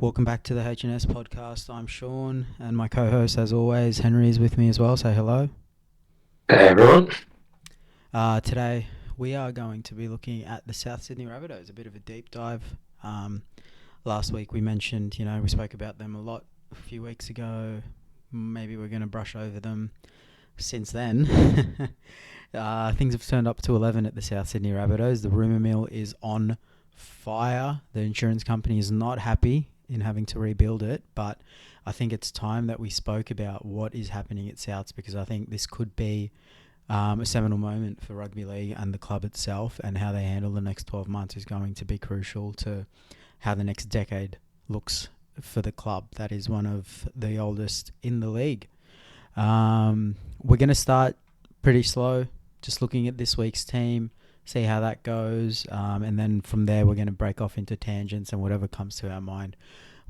Welcome back to the H&S podcast. I'm Shaun, and my co-host, as always, Henry, is with me as well. Say hello. Hey everyone. Today, we are going to be looking at the South Sydney Rabbitohs, a bit of a deep dive. Last week we mentioned, we spoke about them a lot a few weeks ago. Maybe we're going to brush over them since then. Things have turned up to 11 at the South Sydney Rabbitohs. The rumour mill is on fire. The insurance company is not happy in having to rebuild it, but I think it's time that we spoke about what is happening at Souths, because I think this could be a seminal moment for rugby league and the club itself, and how they handle the next 12 months is going to be crucial to how the next decade looks for the club. That is one of the oldest in the league. We're going to start pretty slow, just looking at this week's team, see how that goes, and then from there we're going to break off into tangents, and whatever comes to our mind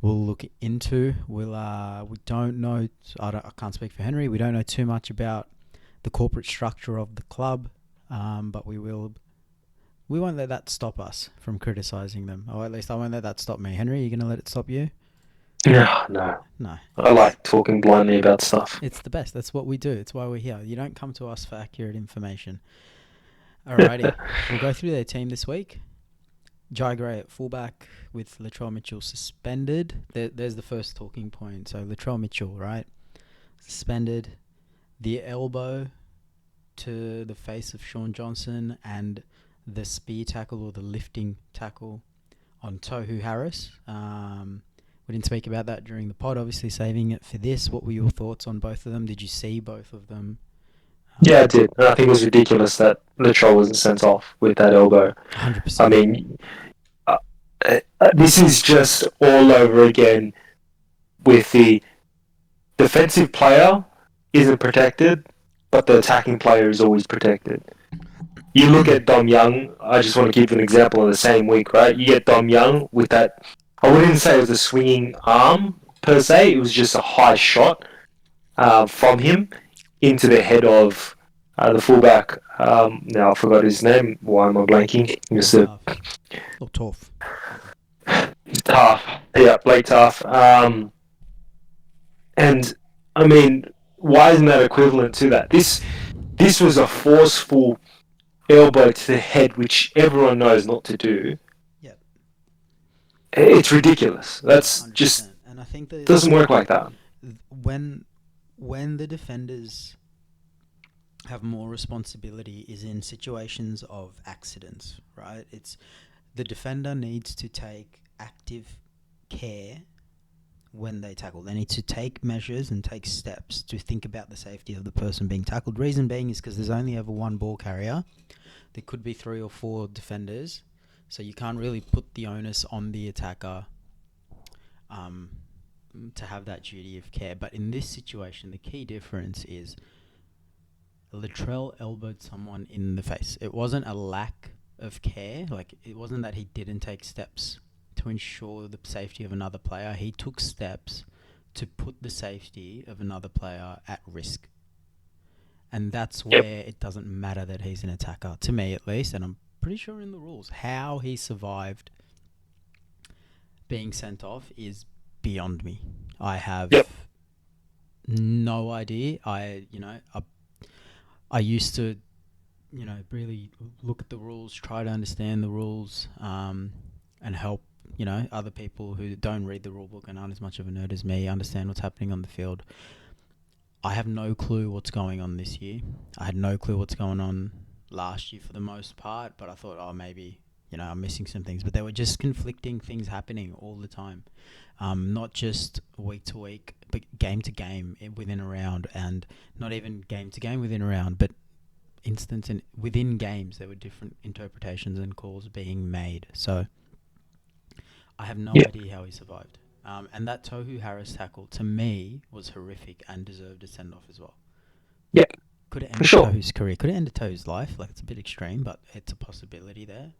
we'll look into. We don't know, I can't speak for Henry, we don't know too much about the corporate structure of the club, but we won't let that stop us from criticising them, or at least I won't let that stop me. Henry, are you going to let it stop you? No. No. I like talking blindly about stuff. It's the best. That's what we do. It's why we're here. You don't come to us for accurate information. Alrighty, we'll go through their team this week. Jai Gray at fullback with Latrell Mitchell suspended. There's the first talking point. So Latrell Mitchell, right? Suspended. The elbow to the face of Shaun Johnson and the spear tackle, or the lifting tackle, on Tohu Harris. We didn't speak about that during the pod, obviously saving it for this. What were your thoughts on both of them? Did you see both of them? Yeah, I did. I think it was ridiculous that the troll wasn't sent off with that elbow. 100%. I mean, this is just all over again with the defensive player isn't protected, but the attacking player is always protected. You look at Dom Young, I just want to give an example of the same week, right? You get Dom Young with that, I wouldn't say it was a swinging arm per se, it was just a high shot from him into the head of the fullback. Now I forgot his name. Why am I blanking? Mr. Or Tough. Taff. Yeah, Blake Taff. And I mean, why isn't that equivalent to that? This was a forceful elbow to the head, which everyone knows not to do. Yep. It's ridiculous. That's 100%. just And I think that doesn't work like that. when the defenders have more responsibility is in situations of accidents, right? It's the defender needs to take active care when they tackle. They need to take measures and take steps to think about the safety of the person being tackled. Reason being is because there's only ever one ball carrier. There could be 3 or 4 defenders, so you can't really put the onus on the attacker to have that duty of care. But in this situation, the key difference is Latrell elbowed someone in the face. It wasn't a lack of care. Like, it wasn't that he didn't take steps to ensure the safety of another player. He took steps to put the safety of another player at risk. And that's where it doesn't matter that he's an attacker, to me at least, and I'm pretty sure in the rules. How he survived being sent off is beyond me. I have no idea. I used to, really look at the rules, try to understand the rules, and help, other people who don't read the rule book and aren't as much of a nerd as me understand what's happening on the field. I have no clue what's going on this year. I had no clue what's going on last year for the most part, but I thought, maybe, I'm missing some things. But there were just conflicting things happening all the time. Not just week to week, but game to game within a round, and not even game to game within a round, but within games there were different interpretations and calls being made. So I have no idea how he survived. And that Tohu Harris tackle, to me, was horrific and deserved a send-off as well. Yeah, could it for end sure. Tohu's career? Could it end Tohu's life? Like, it's a bit extreme, but it's a possibility there.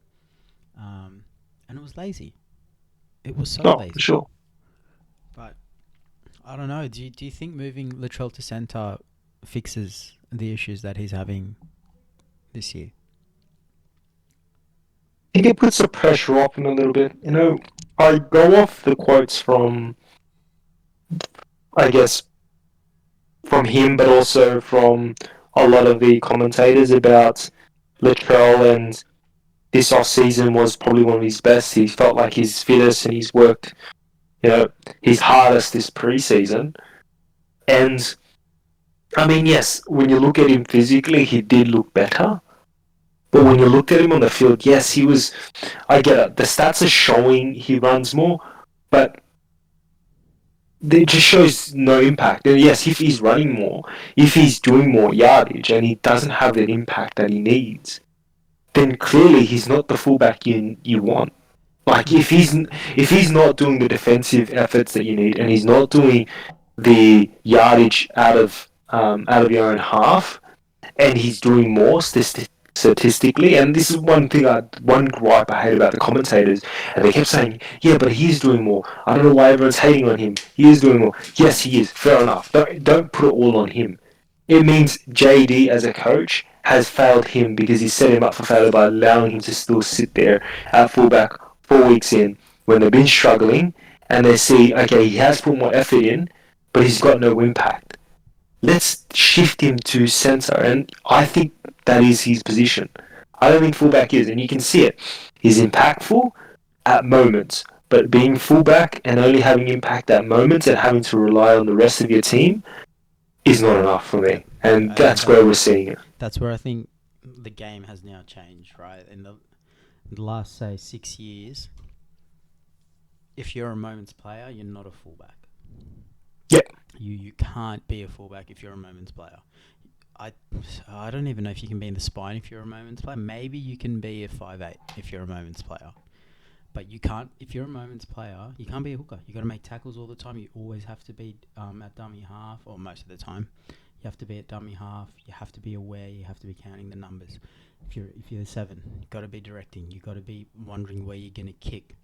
And it was lazy. It was so lazy. For sure. But I don't know. Do you think moving Latrell to centre fixes the issues that he's having this year? I think it puts the pressure off him a little bit. I go off the quotes from, I guess, from him, but also from a lot of the commentators about Latrell, and this off season was probably one of his best. He felt like his fittest and he's worked, his hardest this preseason. And I mean, yes, when you look at him physically, he did look better. But when you looked at him on the field, yes, he was. I get it. The stats are showing he runs more, but it just shows no impact. And yes, if he's running more, if he's doing more yardage, and he doesn't have that impact that he needs, then clearly he's not the fullback you want. Like if he's not doing the defensive efforts that you need, and he's not doing the yardage out of your own half, and he's doing more statistically. And this is one gripe I hate about the commentators. And they kept saying, "Yeah, but he's doing more. I don't know why everyone's hating on him. He is doing more. Yes, he is. Fair enough. Don't put it all on him. It means JD as a coach has failed him because he set him up for failure by allowing him to still sit there at fullback 4 weeks in when they've been struggling, and they see, okay, he has put more effort in, but he's got no impact. Let's shift him to centre, and I think that is his position. I don't think fullback is, and you can see it. He's impactful at moments, but being fullback and only having impact at moments and having to rely on the rest of your team is not enough for me, and that's where we're seeing it. That's where I think the game has now changed, right? In the last, say, 6 years, if you're a moments player, you're not a fullback. Yep. You can't be a fullback if you're a moments player. I don't even know if you can be in the spine if you're a moments player. Maybe you can be a 5'8" if you're a moments player. But you can't, if you're a moments player, you can't be a hooker. You got to make tackles all the time. You always have to be at dummy half, or most of the time. You have to be at dummy half. You have to be aware. You have to be counting the numbers. If you're the 7, you got to be directing. You got to be wondering where you're gonna kick.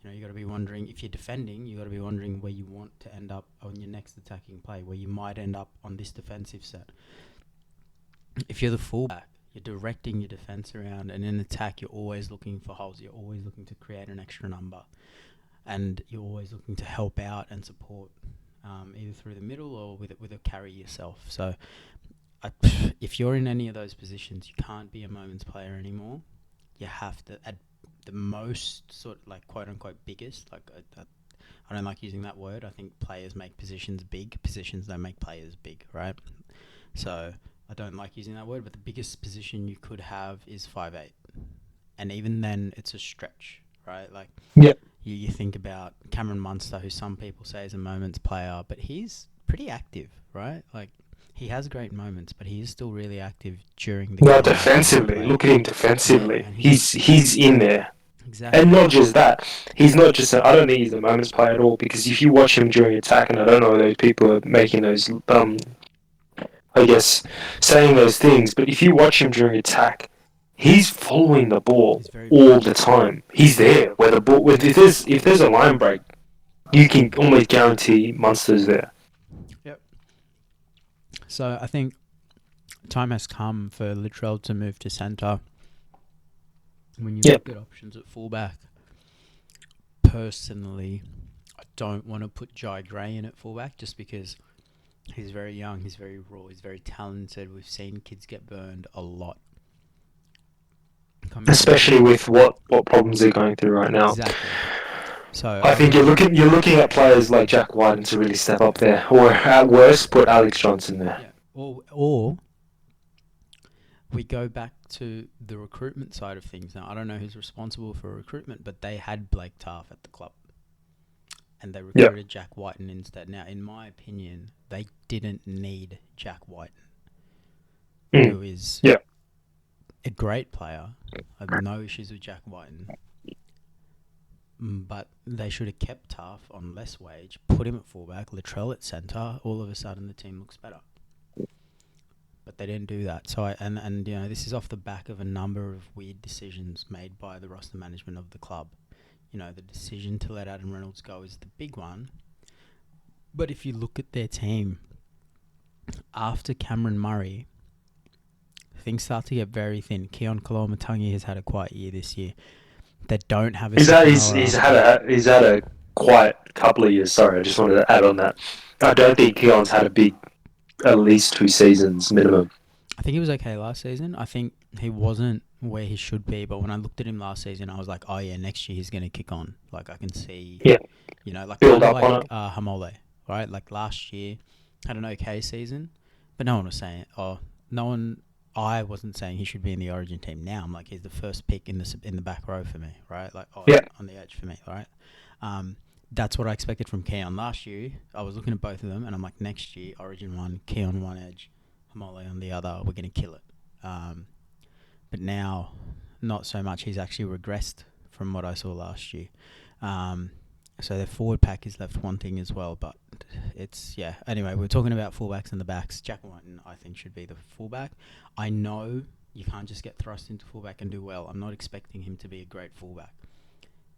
You got to be wondering if you're defending. You got to be wondering where you want to end up on your next attacking play, where you might end up on this defensive set. If you're the fullback, you're directing your defense around, and in attack, you're always looking for holes. You're always looking to create an extra number, and you're always looking to help out and support, either through the middle or with a carry yourself. So, if you're in any of those positions, you can't be a moments player anymore. You have to, at the most sort of like quote unquote biggest. Like I don't like using that word. I think players make positions big. Positions don't make players big, right? So I don't like using that word, but the biggest position you could have is 5'8", and even then it's a stretch, right? Like, yep. You think about Cameron Munster, who some people say is a moments player, but he's pretty active, right? Like, he has great moments, but he is still really active during the game. No, defensively. Look at him defensively. Yeah, he's in there. Exactly. And not just that. He's not just I don't think he's a moments player at all, because if you watch him during attack, and I don't know those people are making those I guess saying those things, but if you watch him during attack, he's following the ball all the time. He's there where the ball. If there's a line break, you can almost guarantee Munster's there. Yep. So I think time has come for Latrell to move to centre. When you look at options at fullback, personally, I don't want to put Jai Gray in at fullback just because he's very young, he's very raw, he's very talented. We've seen kids get burned a lot. Especially with what problems they're going through right now. Exactly. So I think you're looking at players like Jack Whiten to really step up there, or at worst, put Alex Johnson there. Yeah. Or we go back to the recruitment side of things. Now, I don't know who's responsible for recruitment, but they had Blake Taff at the club, and they recruited Jack Whiten instead. Now, in my opinion, they didn't need Jack Whiten, who is a great player. I have no issues with Jack Whiten. But they should have kept Taff on less wage, put him at fullback, Latrell at centre. All of a sudden, the team looks better. But they didn't do that. So this is off the back of a number of weird decisions made by the roster management of the club. The decision to let Adam Reynolds go is the big one. But if you look at their team, after Cameron Murray, things start to get very thin. Keon Koloamatangi has had a quiet year this year. They don't have a He's second he's had a quiet couple of years. Sorry, I just wanted to add on that. I don't think Keon's had a big, at least 2 seasons minimum. I think he was okay last season. I think he wasn't where he should be, but when I looked at him last season, I was like, oh yeah, next year he's going to kick on. Like I can see, Yeah, like build kind of up like on it. Hamole, right? Like last year had an okay season, but no one was saying, no one. I wasn't saying he should be in the Origin team. Now I'm like, he's the first pick in the back row for me, right? Like Yeah, on the edge for me, right? That's what I expected from Keon last year. I was looking at both of them, and I'm like, next year Origin one, Keon one edge, Hamole on the other. We're gonna kill it. But now, not so much. He's actually regressed from what I saw last year. So their forward pack is left wanting as well. But it's, yeah. Anyway, we're talking about fullbacks and the backs. Jack Whiten, I think, should be the fullback. I know you can't just get thrust into fullback and do well. I'm not expecting him to be a great fullback.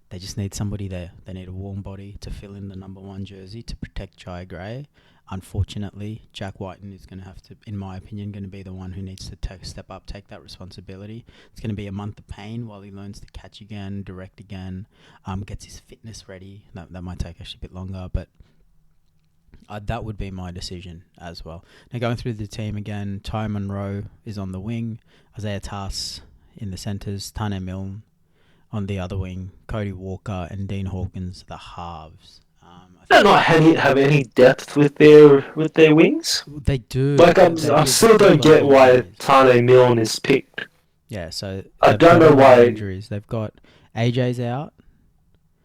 They just need somebody there. They need a warm body to fill in the number 1 jersey to protect Jai Gray. Unfortunately, Jack Whiten is going to have to, in my opinion, going to be the one who needs to step up, take that responsibility. It's going to be a month of pain while he learns to catch again, direct again, gets his fitness ready. That might take actually a bit longer, but that would be my decision as well. Now going through the team again, Ty Monroe is on the wing, Isaiah Tass in the centres, Tane Milne on the other wing, Cody Walker and Dean Hawkins, the halves. they not have any depth with their wings. They do. Like I still don't get why Tane Milne is picked. Yeah, so I don't know why injuries. They've got AJ's out.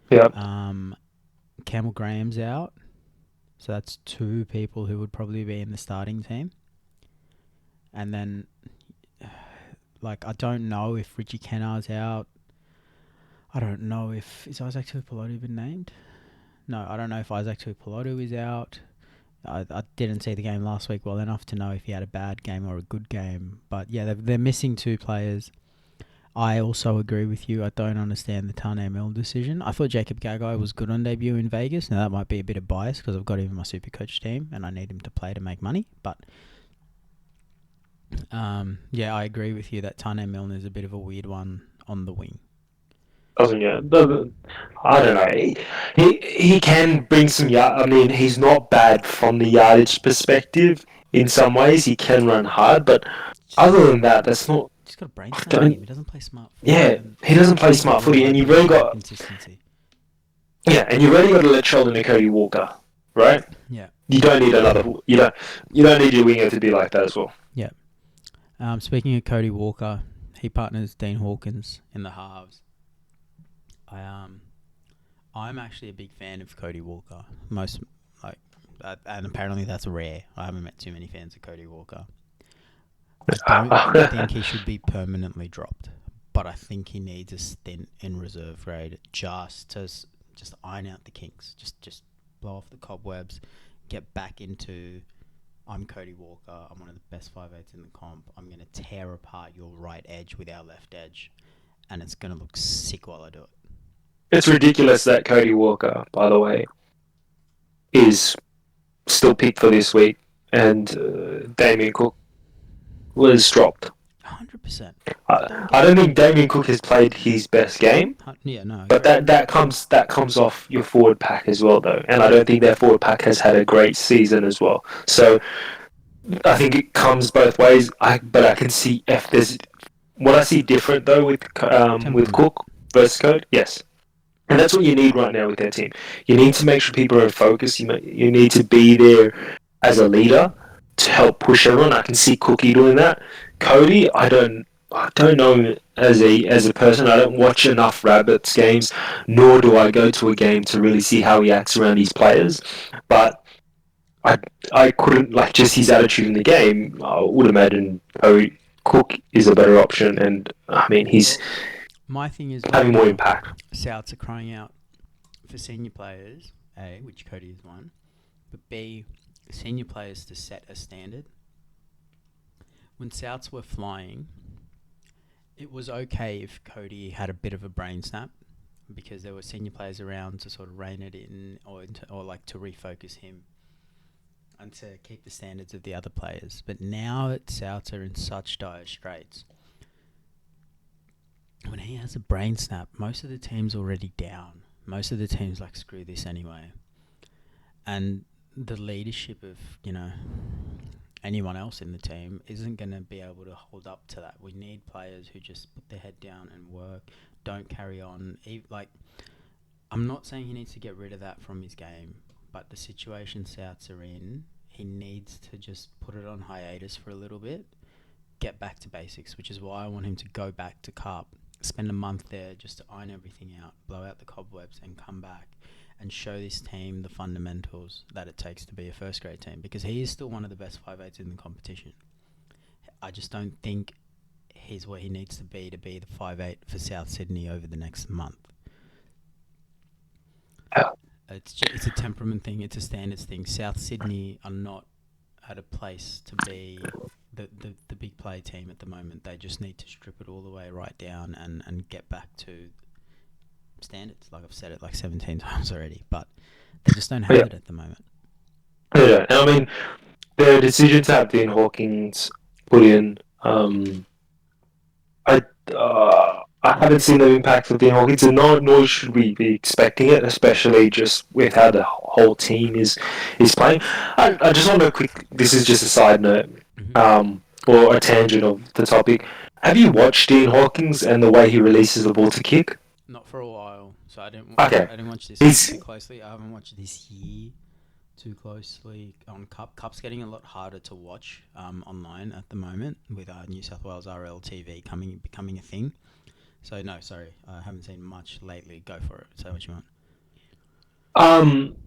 Yeah. Campbell Graham's out. So that's 2 people who would probably be in the starting team. And then, like, I don't know if Richie Kennard's out. I don't know if... Is Isaac Tuipulotu been named? No, I don't know if Isaac Tuipulotu is out. I didn't see the game last week well enough to know if he had a bad game or a good game. But yeah, they're missing 2 players. I also agree with you. I don't understand the Tane Milne decision. I thought Jacob Gagai was good on debut in Vegas. Now, that might be a bit of bias because I've got him in my Supercoach team and I need him to play to make money. But yeah, I agree with you that Tane Milne is a bit of a weird one on the wing. I don't know. He can bring some yard. I mean, he's not bad from the yardage perspective. In some ways, he can run hard, but other than that, that's not. He's got a brain stem. He doesn't play smart footy. Yeah, he doesn't play smart footy, and you've really got consistency. Yeah, and you've really got to let Sheldon and Cody Walker, right? Yeah. You don't need another. You don't need your winger to be like that as well. Yeah. Speaking of Cody Walker, he partners Dean Hawkins in the halves. I'm actually a big fan of Cody Walker. And apparently that's rare. I haven't met too many fans of Cody Walker. I don't think he should be permanently dropped, but I think he needs a stint in reserve grade just to iron out the kinks, just blow off the cobwebs, get back into. I'm Cody Walker. I'm one of the best 5'8" in the comp. I'm going to tear apart your right edge with our left edge, and it's going to look sick while I do it. It's ridiculous that Cody Walker, by the way, is still picked for this week, and Damien Cook was dropped. 100%. I don't think Damien Cook has played his best game. Yeah, no. But that comes off your forward pack as well, though, and I don't think their forward pack has had a great season as well. So I think it comes both ways. But I can see if there's what I see different though with Cook versus Code. Yes. And that's what you need right now with their team. You need to make sure people are in focus. You need to be there as a leader to help push everyone. I can see Cookie doing that. Cody, I don't know him as a person. I don't watch enough Rabbits games, nor do I go to a game to really see how he acts around his players. But I couldn't, like, just his attitude in the game. I would imagine Cook is a better option, and I mean he's. My thing is having more impact. Souths are crying out for senior players, A, which Cody is one, but B, senior players to set a standard. When Souths were flying, it was okay if Cody had a bit of a brain snap because there were senior players around to sort of rein it in or to refocus him and to keep the standards of the other players. But now that Souths are in such dire straits, when he has a brain snap, most of the team's already down. Most of the team's like, screw this anyway. And the leadership of, anyone else in the team isn't going to be able to hold up to that. We need players who just put their head down and work, don't carry on. Like, I'm not saying he needs to get rid of that from his game, but the situation Souths are in, he needs to just put it on hiatus for a little bit, get back to basics, which is why I want him to go back to Carp, spend a month there just to iron everything out, blow out the cobwebs, and come back and show this team the fundamentals that it takes to be a first grade team, because he is still one of the best 5'8s in the competition. I just don't think he's where he needs to be the 5'8 for South Sydney over the next month. Yeah. It's a temperament thing, it's a standards thing. South Sydney are not at a place to be the big play team at the moment. They just need to strip it all the way right down and get back to standards. Like I've said it like 17 times already, but they just don't have it at the moment. Yeah, and I mean, the decision to have Dean Hawkins put in, I haven't seen the impact of Dean Hawkins, and nor should we be expecting it, especially just with how the whole team is playing. I just want to quick. This is just a side note, or a tangent of the topic. Have you watched Dean Hawkins and the way he releases the ball to kick? Not for a while, so I didn't. Okay. I didn't watch this too closely. I haven't watched this year too closely on Cup. Cup's getting a lot harder to watch online at the moment with New South Wales RL TV becoming a thing. So no, sorry, I haven't seen much lately. Go for it. Say what you want.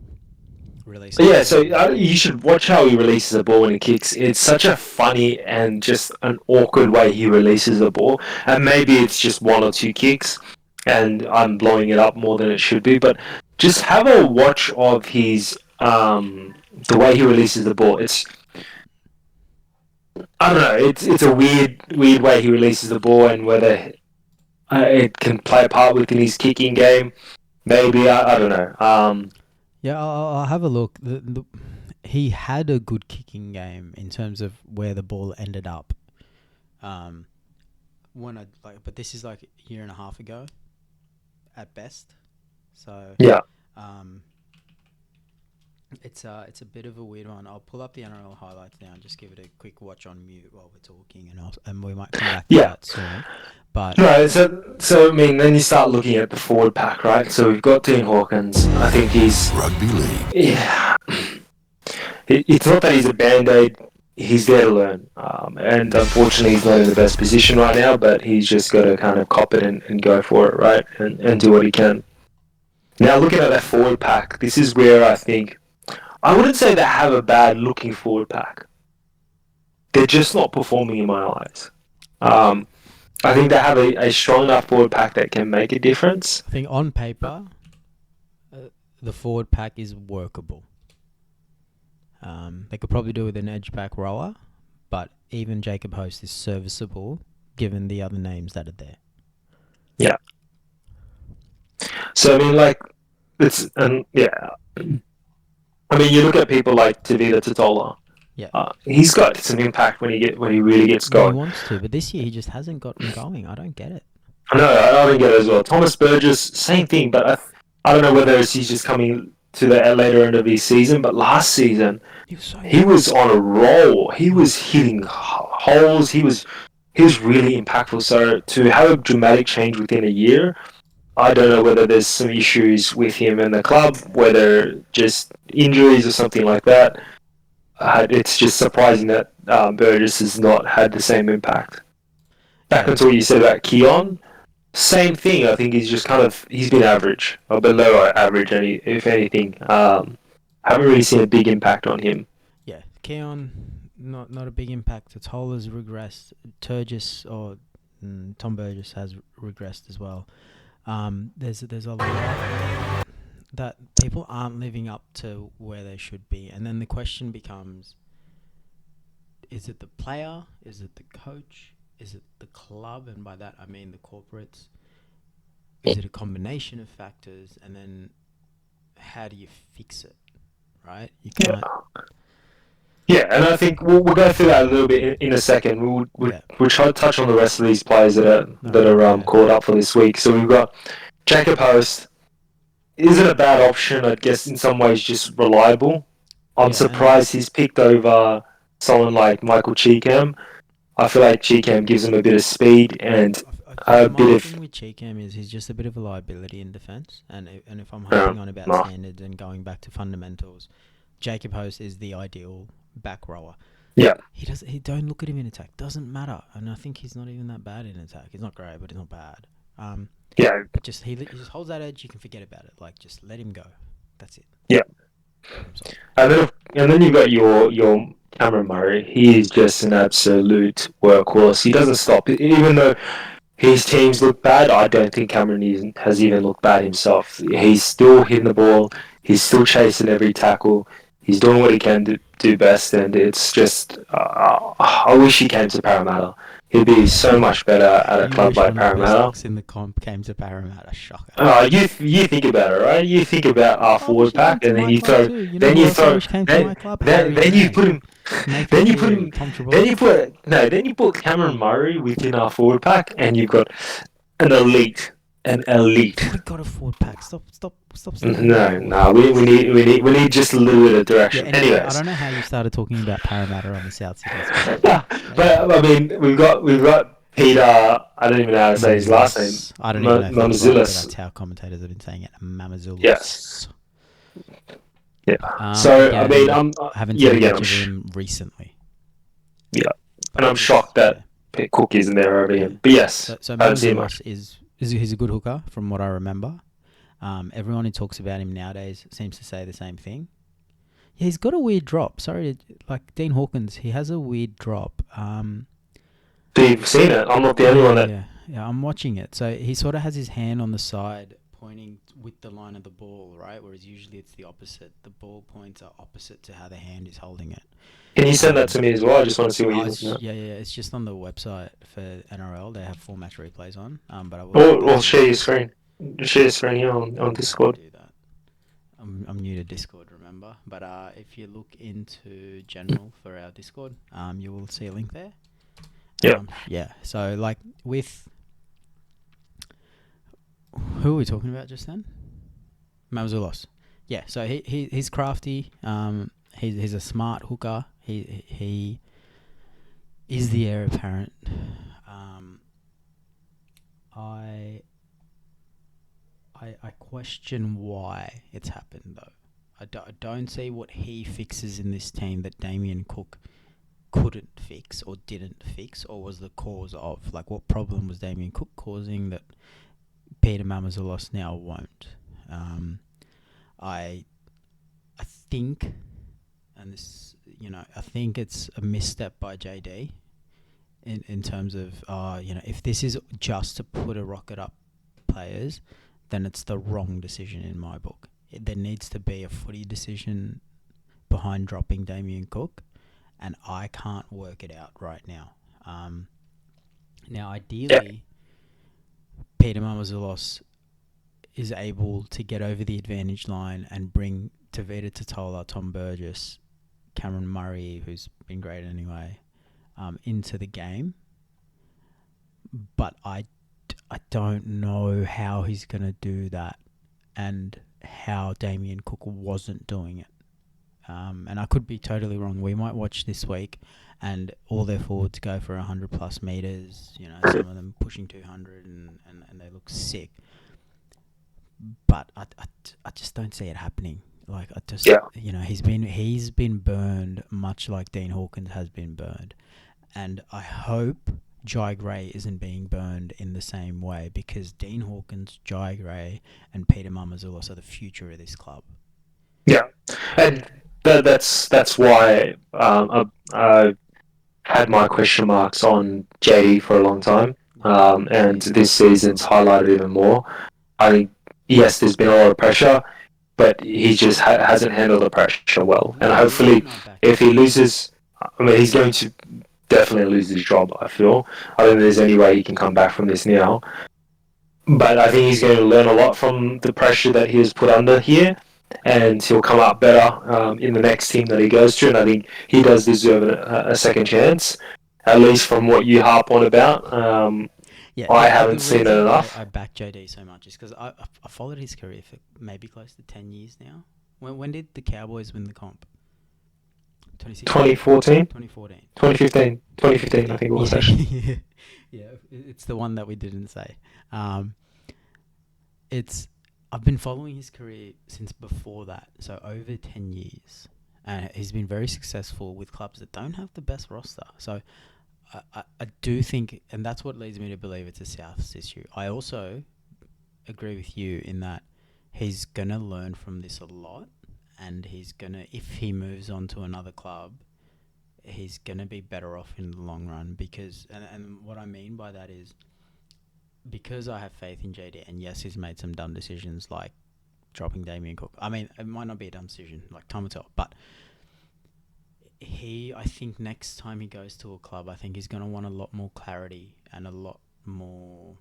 Release. Yeah, so you should watch how he releases the ball when he kicks. It's such a funny and just an awkward way he releases the ball. And maybe it's just one or two kicks, and I'm blowing it up more than it should be. But just have a watch of his the way he releases the ball. I don't know. It's a weird way he releases the ball, and whether it can play a part within his kicking game. Maybe I don't know. Yeah, I'll have a look. He had a good kicking game in terms of where the ball ended up. But this is like a year and a half ago, at best. So yeah. It's a bit of a weird one. I'll pull up the NRL highlights now and just give it a quick watch on mute while we're talking, and we might come back to that soon. But no, so I mean, then you start looking at the forward pack, right? So we've got Dean Hawkins. I think he's Rugby League. Yeah, it's not that he's a band-aid. He's there to learn, and unfortunately, he's not in the best position right now. But he's just got to kind of cop it and go for it, right? And do what he can. Now, looking at that forward pack, this is where I think I wouldn't say they have a bad-looking forward pack. They're just not performing in my eyes. I think they have a strong enough forward pack that can make a difference. I think on paper, the forward pack is workable. They could probably do with an edge back rower, but even Jacob Host is serviceable given the other names that are there. Yeah. So I mean, I mean, you look at people like Tavita Totola. Yeah. He's got some impact when he really gets going. He wants to, but this year he just hasn't gotten going. I don't get it. No, I don't get it as well. Thomas Burgess, same thing, but I don't know whether he's just coming to the later end of his season. But last season, he was on a roll. He was hitting holes. He was really impactful. So to have a dramatic change within a year, I don't know whether there's some issues with him in the club, whether just injuries or something like that. It's just surprising that Burgess has not had the same impact. Back onto what you said about Keon, same thing. I think he's been average or below average, if anything. Haven't really seen a big impact on him. Yeah, Keon, not a big impact. Totola's regressed. Tom Burgess has regressed as well. There's a lot that people aren't living up to where they should be, and then the question becomes: is it the player? Is it the coach? Is it the club? And by that I mean the corporates. Is it a combination of factors? And then how do you fix it? Right? You can't. Yeah, and I think we'll go through that a little bit in a second. We'll try to touch on the rest of these players that are caught up for this week. So we've got Jacob Host. Isn't a bad option, I guess, in some ways, just reliable. I'm surprised he's picked over someone like Michael Cheekham. I feel like Cheekham gives him a bit of speed and a bit of... My thing with Cheekham is he's just a bit of a liability in defence. And if I'm harping on about standards and going back to fundamentals, Jacob Host is the ideal back rower. Yeah. He don't look at him in attack. Doesn't matter. And I think he's not even that bad in attack. He's not great, but he's not bad. Yeah. He just holds that edge. You can forget about it. Like, just let him go. That's it. Yeah. And then you've got your Cameron Murray. He is just an absolute workhorse. He doesn't stop. Even though his teams look bad, I don't think Cameron has even looked bad himself. He's still hitting the ball. He's still chasing every tackle. He's doing what he can do best, and it's just... I wish he came to Parramatta. He'd be so much better at a club like Parramatta. In the comp came to Parramatta, shocker. You think about it, right? You think about our forward pack, and then you throw, then you put Cameron Murray within our forward pack, and you've got an elite. We got a forward pack. Stop. No. We need just a little bit of direction. Yeah, anyway, I don't know how you started talking about Parramatta on the South City. But I mean, we've got Peter. I don't even know how to say his last name. I don't even know. That's how commentators have been saying it. Mamazoulis. Yes. Yeah. So I mean, I haven't seen much of him recently. Yeah, and I'm shocked that Cook isn't there over him. But yes, so Mamazoulis he's a good hooker from what I remember. Everyone who talks about him nowadays seems to say the same thing. Yeah, he's got a weird drop. Sorry, like Dean Hawkins, he has a weird drop. So you've seen it? I'm not the only one that... Yeah, I'm watching it. So he sort of has his hand on the side pointing with the line of the ball, right? Whereas usually it's the opposite. The ball points are opposite to how the hand is holding it. Can you send that to me as well? I just want to see what you're looking at. Yeah. It's just on the website for NRL. They have 4 match replays on. But I will share your screen. Share your screen here on Discord. Do that. I'm new to Discord, remember? But if you look into general for our Discord, you will see a link there. Yeah. So like with who are we talking about just then? Mamazoulis. Yeah. So he's crafty. He's a smart hooker. He is the heir apparent. I question why it's happened though. I don't see what he fixes in this team that Damien Cook couldn't fix or didn't fix or was the cause of. Like, what problem was Damien Cook causing that Peter Mamazoulis now won't? I think, and this, I think it's a misstep by JD in terms of, if this is just to put a rocket up players, then it's the wrong decision in my book. There needs to be a footy decision behind dropping Damien Cook, and I can't work it out right now. Now, ideally, Peter Mamazoulis is able to get over the advantage line and bring Tavita Totola, Tom Burgess, Cameron Murray, who's been great anyway, into the game. But I don't know how he's going to do that and how Damien Cook wasn't doing it. And I could be totally wrong. We might watch this week and all their forwards go for 100 plus meters, some of them pushing 200 and they look sick. But I just don't see it happening. Like, he's been burned much like Dean Hawkins has been burned. And I hope Jai Gray isn't being burned in the same way, because Dean Hawkins, Jai Gray and Peter Mamazoulis are the future of this club. Yeah, and that's why I had my question marks on JD for a long time, and this season's highlighted even more. I think, yes, there's been a lot of pressure, but he just hasn't handled the pressure well. And hopefully, if he loses, he's going to definitely lose his job, I feel. I don't think there's any way he can come back from this now. But I think he's going to learn a lot from the pressure that he was put under here. and he'll come up better in the next team that he goes to. And I think he does deserve a second chance, at least from what you harp on about. Yeah, I the haven't seen it reason I enough. back JD so much is because I followed his career for maybe close to 10 years now. When did the Cowboys win the comp? 2016? 2014, 2014? 2015, 2015, I 2015? think it was Yeah, actually. yeah, yeah. It's the one that we didn't say. Um, it's I've been following his career since before that, so over 10 years. And he's been very successful with clubs that don't have the best roster. So I do think, and that's what leads me to believe it's a Souths issue. I also agree with you in that he's going to learn from this a lot, and he's going to, if he moves on to another club, he's going to be better off in the long run because, and what I mean by that is, because I have faith in JD, and yes, he's made some dumb decisions like dropping Damien Cook. I mean, it might not be a dumb decision, like time will tell, but I think next time he goes to a club, I think he's going to want a lot more clarity and a lot more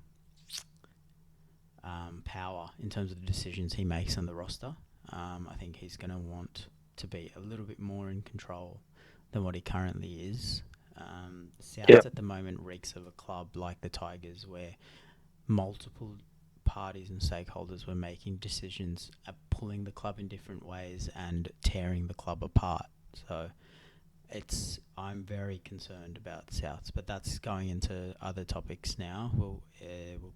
power in terms of the decisions he makes on the roster. I think he's going to want to be a little bit more in control than what he currently is. Souths at the moment reeks of a club like the Tigers, where multiple parties and stakeholders were making decisions, pulling the club in different ways and tearing the club apart. So I'm very concerned about Souths, but that's going into other topics now. We'll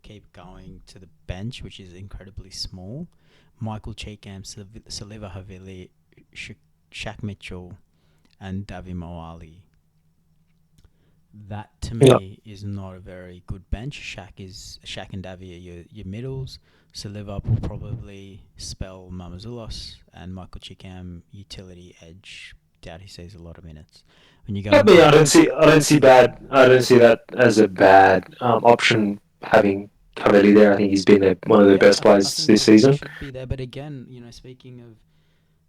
keep going to the bench, which is incredibly small. Michael Cheekham, Saliva Havili, Shaq Mitchell, and Davi Moali. That to me is not a very good bench. Shaq and Davi are your middles. Saliva will probably spell Mamazulos, and Michael Cheekham utility edge. Doubt he sees a lot of minutes. When you go, I mean, I don't see that as a bad option. Having Cavelli there, I think he's been one of the yeah, best I players think this he season. should be there. But again, speaking of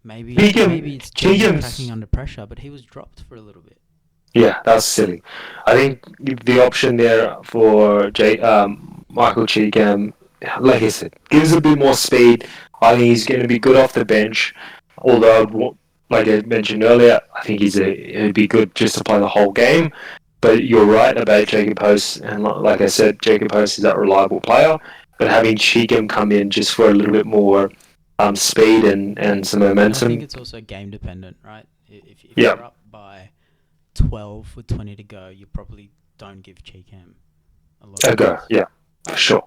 maybe Cheekham, it's JD cracking Cheekham's under pressure, but he was dropped for a little bit. Yeah, that's silly. I think the option there for Michael Cheekham, like I said, gives a bit more speed. I think he's going to be good off the bench. Although, like I mentioned earlier, I think he'd be good just to play the whole game. But you're right about Jacob Post, and like I said, Jacob Post is that reliable player. But having Cheekham come in just for a little bit more speed and some And I think momentum, it's also game dependent, right? If yeah, you're up by 12 with 20 to go, you probably don't give Cheekham a lot of a go, minutes. yeah, for But sure.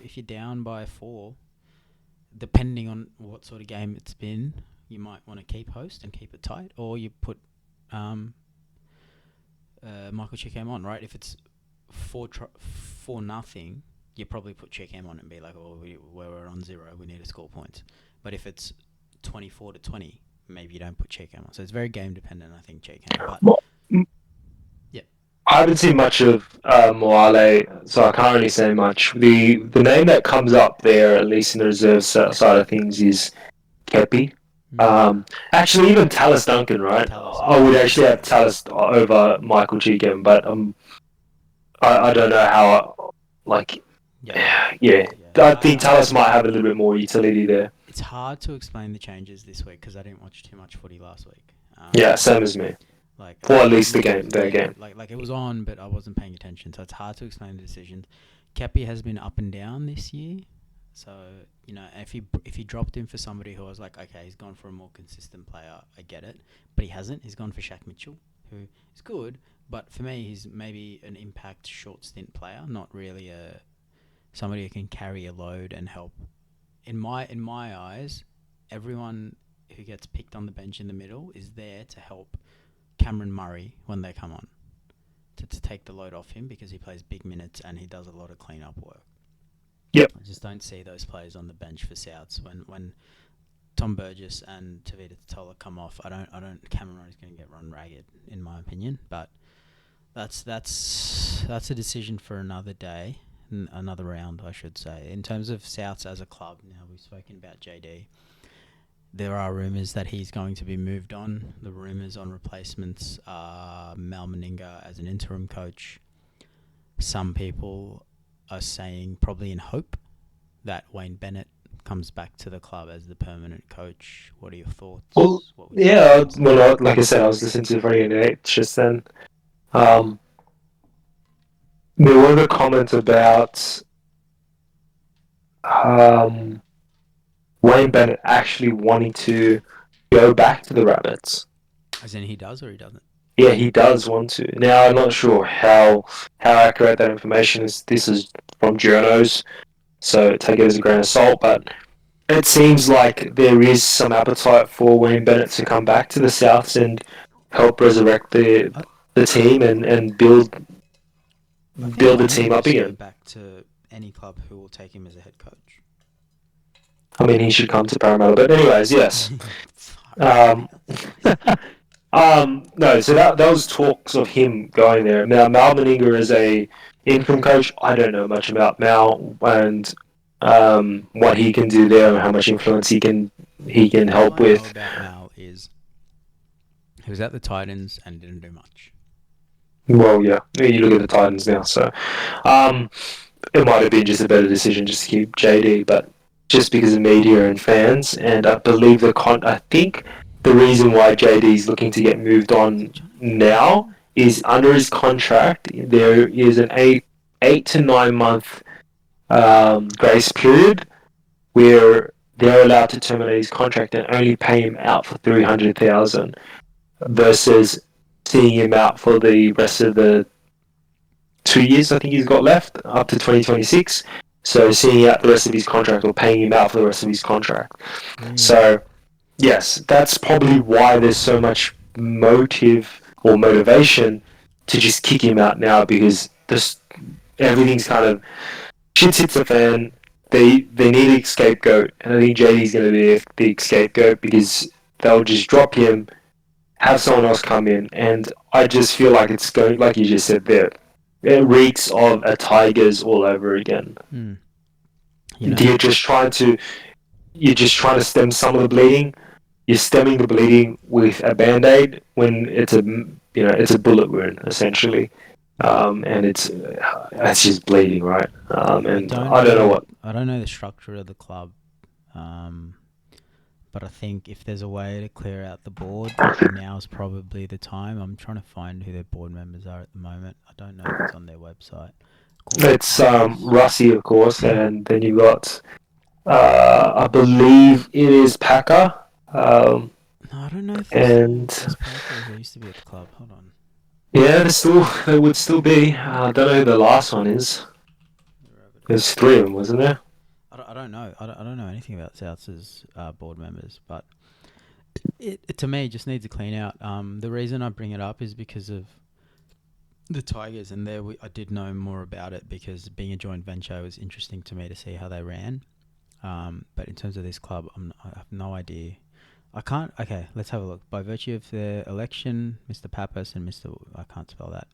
if you're down by 4, depending on what sort of game it's been, you might want to keep host and keep it tight, or you put Michael Cheekham on, right? If it's 4-0, you probably put Cheekham on and be like, "Oh, we're on 0. We need to score points." But if it's 24-20, maybe you don't put Cheekham on. So it's very game dependent, I think, Cheekham. But yeah, I haven't seen much of Moale, so I can't really say much. The name that comes up there, at least in the reserve side of things, is Kepi. Actually, even Tallis Duncan, right? Tallis, I would actually have Tallis over Michael Cheekham, but I don't know how. Like, yeah, I think Tallis might have a little bit more utility there. It's hard to explain the changes this week because I didn't watch too much footy last week. Yeah, same as me. Like, or at least their game. Like it was on, but I wasn't paying attention, so it's hard to explain the decisions. Kepi has been up and down this year, so if he dropped him for somebody who was like, okay, he's gone for a more consistent player, I get it, but he hasn't. He's gone for Shaq Mitchell, who is good, but for me, he's maybe an impact short stint player, not really somebody who can carry a load and help. In my eyes, everyone who gets picked on the bench in the middle is there to help Cameron Murray when they come on, to take the load off him because he plays big minutes and he does a lot of clean-up work. Yep. I just don't see those players on the bench for Souths when Tom Burgess and Tavita Totola come off. I don't. Cameron Murray's going to get run ragged, in my opinion. But that's a decision for another day, another round, I should say. In terms of Souths as a club, now we've spoken about JD. There are rumours that he's going to be moved on. The rumours on replacements are Mal Meninga as an interim coach. Some people are saying, probably in hope, that Wayne Bennett comes back to the club as the permanent coach, what are your Well, thoughts? What would you yeah. suggest? Well, like I said, I was listening to Friday Night just then. Um, there were the comments about um, Wayne Bennett actually wanting to go back to the Rabbits. As in he does or he doesn't? Yeah, he does want to. Now, I'm not sure how accurate that information is. This is from journos, so take it as a grain of salt. But it seems like there is some appetite for Wayne Bennett to come back to the Souths and help resurrect I, the team and I think build the Wayne team can up just go again. back to any club who will take him as a head coach. I mean, he should come to Parramatta. But anyways, yes. Far Um, out. no, so that was talks of him going there. Now, Mal Meninga is a interim coach. I don't know much about Mal and what he can do there and how much influence he can All help I know with. about Mal is he was at the Titans and didn't do much. Well, yeah, you look at the Titans now, so um, it might have been just a better decision just to keep JD, but just because of media and fans, and I believe I think the reason why JD is looking to get moved Is he on trying to get moved now on? is under his contract there is an 8 to 9 month grace period where they're allowed to terminate his contract and only pay him out for 300,000 versus seeing him out for the rest of the 2 years I think he's got left up to 2026. So seeing out the rest of his contract or paying him out for the rest of his contract. Really? So yes, that's probably why there's so much motive or motivation to just kick him out now because this everything's kind of shit hits the fan. They need a scapegoat, and I think JD's going to be a big scapegoat because they'll just drop him, have someone else come in, and I just feel like it's going like you just said there. It reeks of a Tigers all over again. Hmm. You know, You're just trying to stem some of the bleeding. You're stemming the bleeding with a band-aid when it's a bullet wound essentially, and it's just bleeding, right? I And don't I don't know know. what. I don't know the structure of the club, um, but I think if there's a way to clear out the board, now's probably the time. I'm trying to find who their board members are at the moment. I don't know if it's on their website. Corporate It's governance. Russie, of course, and then you got I believe it is Packer, um, No, I don't know if and there's players that used to be at the club. Hold on. yeah, there would still be. I don't know who the last one is. The There's Rabbitohs. three of them, wasn't there? I don't know. I don't know anything about South's board members, but it to me just needs a clean out. The reason I bring it up is because of the Tigers, and I did know more about it because being a joint venture was interesting to me to see how they ran. But in terms of this club, I have no idea. I can't. Okay, let's have a look. By virtue of the election, Mr. Pappas and Mr. I can't spell that.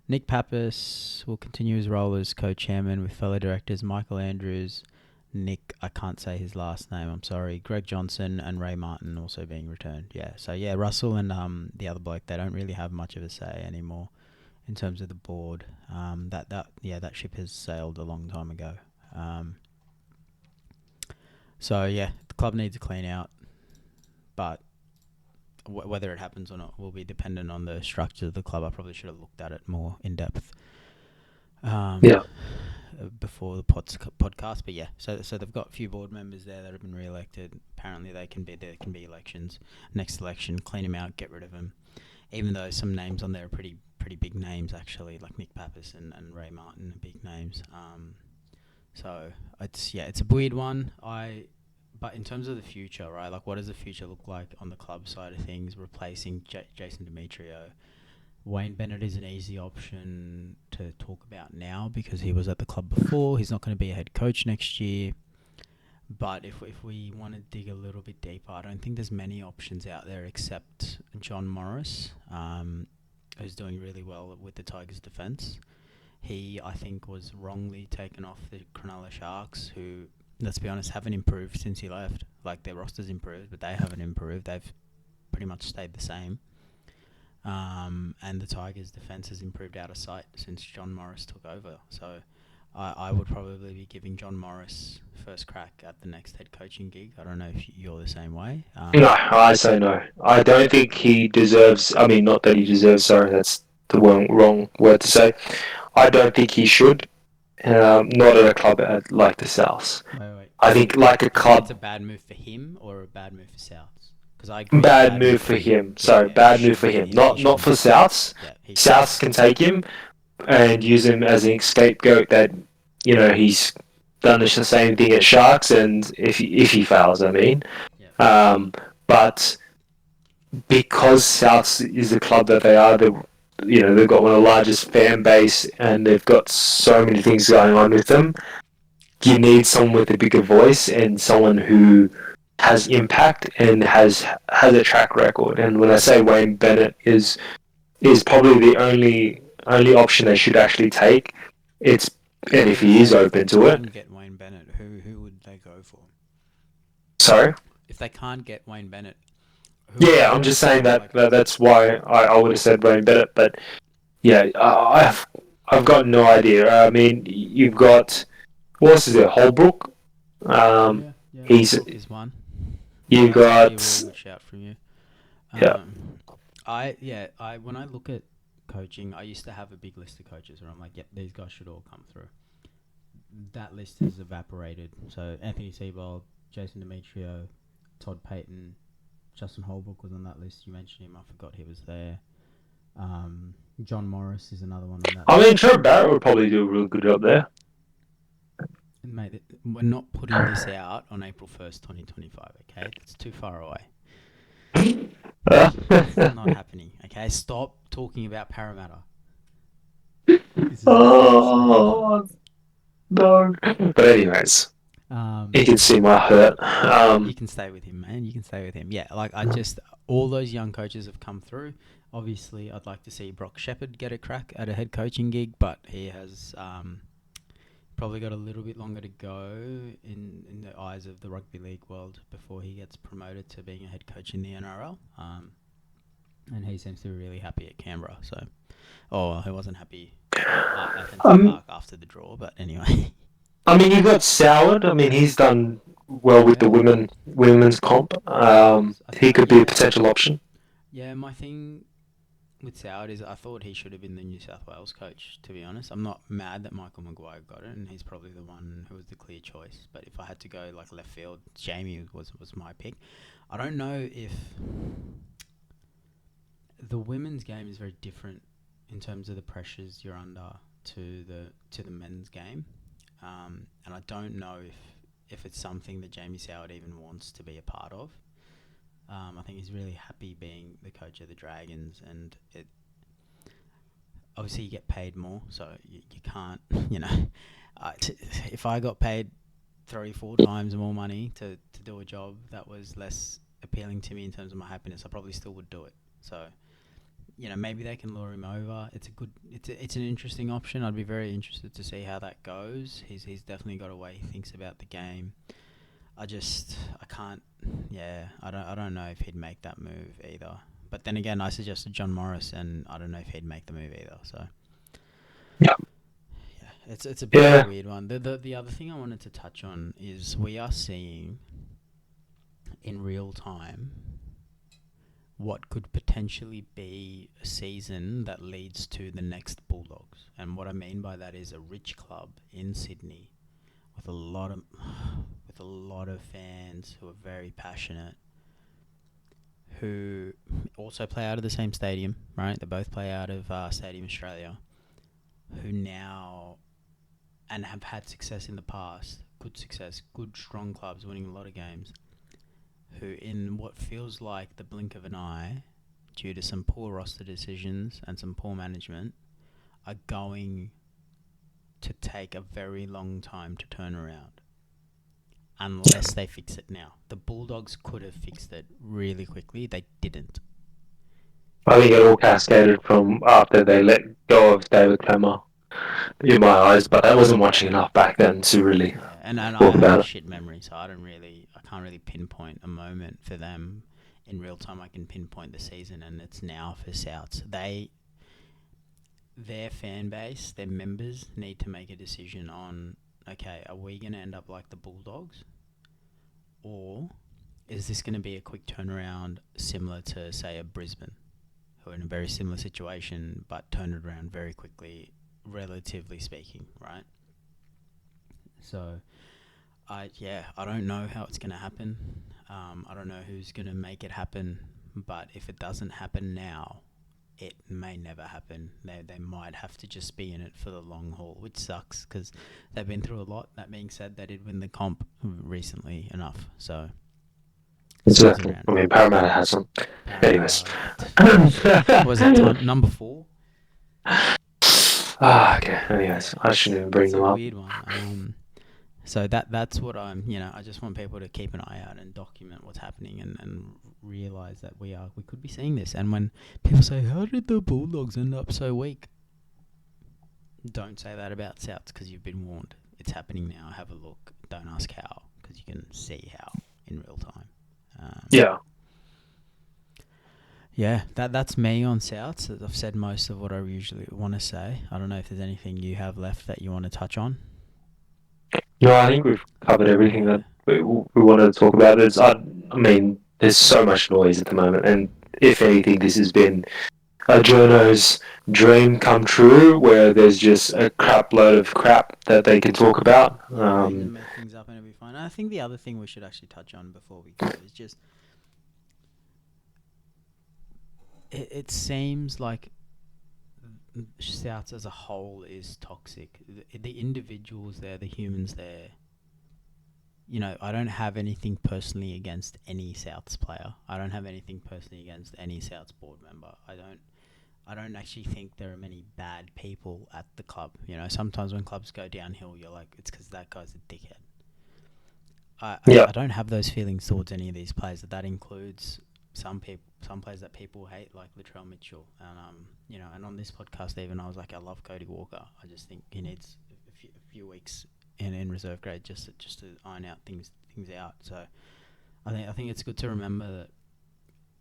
Nick Pappas will continue his role as co-chairman with fellow directors Michael Andrews, Nick, I can't say his last name, I'm sorry, Greg Johnson and Ray Martin also being returned. Yeah, so yeah, Russell and the other bloke, they don't really have much of a say anymore in terms of the board. That ship has sailed a long time ago. So yeah, the club needs a clean out, but whether it happens or not will be dependent on the structure of the club. I probably should have looked at it more in depth Yeah. before the podcast. But yeah, so they've got a few board members there that have been re-elected. Apparently, there can be elections. Next election, clean them out, get rid of them. Even though some names on there are pretty big names actually, like Nick Pappas and Ray Martin are big names. So it's a weird one. But in terms of the future, right? Like, what does the future look like on the club side of things? Replacing Jason Demetrio, Wayne Bennett is an easy option to talk about now because he was at the club before. He's not going to be a head coach next year. But if we want to dig a little bit deeper, I don't think there's many options out there except John Morris, who's doing really well with the Tigers' defence. He, I think, was wrongly taken off the Cronulla Sharks, who, let's be honest, haven't improved since he left. Like, their roster's improved, but they haven't improved. They've pretty much stayed the same. And the Tigers' defence has improved out of sight since John Morris took over. So I would probably be giving John Morris first crack at the next head coaching gig. I don't know if you're the same way. No, I say no. I don't think he deserves. I mean, not that he deserves. Sorry, that's the wrong word to say. I don't think he should. Not at a club like the Souths. Wait. I think like a You think it's club. a bad move for him or a bad move for Souths? Because I agree, it's a Bad bad move move for for him. him. Yeah, Sorry, yeah, it bad move shouldn't for be him. him. He Not shouldn't for be there. Souths. Yeah, he shouldn't be Souths can take him and use him as a scapegoat that he's done the same thing at Sharks, and if he fails, I mean, there. but because Souths is the club that they are, they've got one of the largest fan base, and they've got so many things going on with them. You need someone with a bigger voice and someone who has impact and has a track record. And when I say Wayne Bennett is probably the only option they should actually take. It's and if he is So if they open to it. can't get Wayne Bennett, who would they go for? Sorry. If they can't get Wayne Bennett, who would Yeah, they I'm go just for? saying that, Like, that's why I would have said Wayne Bennett, but yeah, I've got no idea. I mean, you've got what else is there? Holbrook. yeah, He's Holbrook is one. you That's actually a got really good shout from you. yeah. I when I look at coaching, I used to have a big list of coaches where I'm like, yep, these guys should all come through. That list has evaporated. So Anthony Seibold, Jason Demetrio, Todd Payton, Justin Holbrook was on that list. You mentioned him. I forgot he was there. John Morris is another one on that I list. mean, Trevor Barrett would probably do a really good job there. Mate, we're not putting this out on April 1st, 2025, okay? That's too far away. It's not happening, okay? Stop talking about Parramatta. This is a sad state. Oh no! But anyways, you can see my hurt. You can stay with him, man. You can stay with him. Yeah, like all those young coaches have come through. Obviously, I'd like to see Brock Shepherd get a crack at a head coaching gig, but he has probably got a little bit longer to go in the eyes of the rugby league world before he gets promoted to being a head coach in the NRL. And he seems to be really happy at Canberra. So, he wasn't happy at Henson Park after the draw, but anyway. I mean, you've got Soward. I mean, he's done well with the women's comp. He could be a potential option. Yeah, my thing with Soward is I thought he should have been the New South Wales coach, to be honest. I'm not mad that Michael Maguire got it, and he's probably the one who was the clear choice. But if I had to go like left field, Jamie was my pick. I don't know if the women's game is very different in terms of the pressures you're under to the men's game, and I don't know if it's something that Jamie Soward even wants to be a part of. I think he's really happy being the coach of the Dragons, and obviously you get paid more, so you can't, if I got paid 3-4 times more money to do a job that was less appealing to me in terms of my happiness, I probably still would do it. So, maybe they can lure him over. It's an interesting option. I'd be very interested to see how that goes. He's definitely got a way he thinks about the game. I can't. Yeah, I don't know if he'd make that move either. But then again, I suggested John Morris, and I don't know if he'd make the move either. So Yeah. It's a bit of a weird one. The other thing I wanted to touch on is we are seeing in real time what could potentially be a season that leads to the next Bulldogs. And what I mean by that is a rich club in Sydney with a lot of fans who are very passionate, who also play out of the same stadium, right? They both play out of Stadium Australia, who now and have had success in the past, good strong clubs winning a lot of games, who in what feels like the blink of an eye, due to some poor roster decisions and some poor management, are going to take a very long time to turn around. Unless they fix it now. The Bulldogs could have fixed it really quickly. They didn't. I think it all cascaded from after they let go of David Clemmer, in my eyes, but I wasn't watching enough back then to really And I talk have a about it. shit memory, so I can't really pinpoint a moment for them in real time. I can pinpoint the season, and it's now for Souths. their fan base, their members, need to make a decision on, okay, are we going to end up like the Bulldogs, or is this going to be a quick turnaround similar to, say, a Brisbane, who are in a very similar situation but turned it around very quickly, relatively speaking, right? So, I don't know how it's going to happen. I don't know who's going to make it happen, but if it doesn't happen now, it may never happen. They might have to just be in it for the long haul, which sucks because they've been through a lot. That being said, they did win the comp recently enough, so Exactly. I mean, Parramatta has them. Anyways. Was that number 4? Okay. Anyways, I shouldn't even bring them up. It's a weird one. So that's what I just want people to keep an eye out and document what's happening and realise that we could be seeing this. And when people say, how did the Bulldogs end up so weak? Don't say that about Souths because you've been warned. It's happening now. Have a look. Don't ask how because you can see how in real time. Yeah. Yeah, that's me on Souths. I've said most of what I usually want to say. I don't know if there's anything you have left that you want to touch on. No, I think we've covered everything that we wanted to talk about. I mean, there's so much noise at the moment, and if anything, this has been a journo's dream come true, where there's just a crap load of crap that they can talk about. They can make things up and it'll be fine. I think the other thing we should actually touch on before we go is just it seems like Souths as a whole is toxic. The individuals there, the humans there. I don't have anything personally against any Souths player. I don't have anything personally against any Souths board member. I don't actually think there are many bad people at the club. Sometimes when clubs go downhill, you're like, it's because that guy's a dickhead. I don't have those feelings towards any of these players. That includes some players that people hate, like Latrell Mitchell, and and on this podcast even I was like, I love Cody Walker. I just think he needs a few weeks in reserve grade just to iron out things out. So I think it's good to remember that.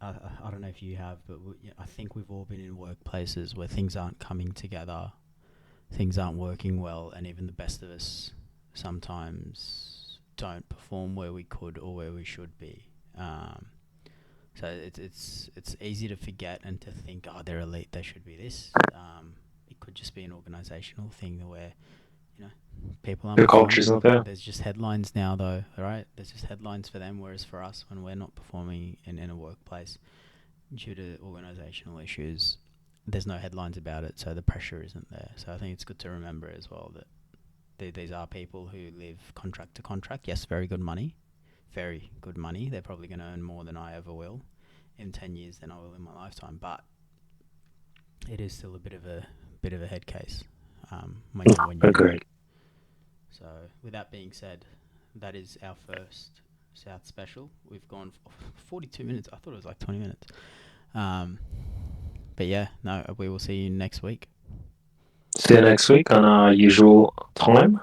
I don't know if you have, but I think we've all been in workplaces where things aren't coming together, things aren't working well, and even the best of us sometimes don't perform where we could or where we should be. So it's easy to forget and to think, oh, they're elite, they should be this. It could just be an organisational thing where, people aren't. The culture's not there. There's just headlines now, though, right? There's just headlines for them, whereas for us, when we're not performing in a workplace due to organisational issues, there's no headlines about it, so the pressure isn't there. So I think it's good to remember as well that these are people who live contract to contract. Yes, very good money. They're probably going to earn more than I ever will in 10 years than I will in my lifetime. But it is still a bit of a head case when you're Agreed. So with that being said, that is our first South special. We've gone 42 minutes. I thought it was like 20 minutes. But yeah, no, we will see you next week. See you next week on our usual time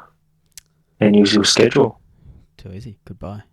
and usual schedule. Too easy. Goodbye.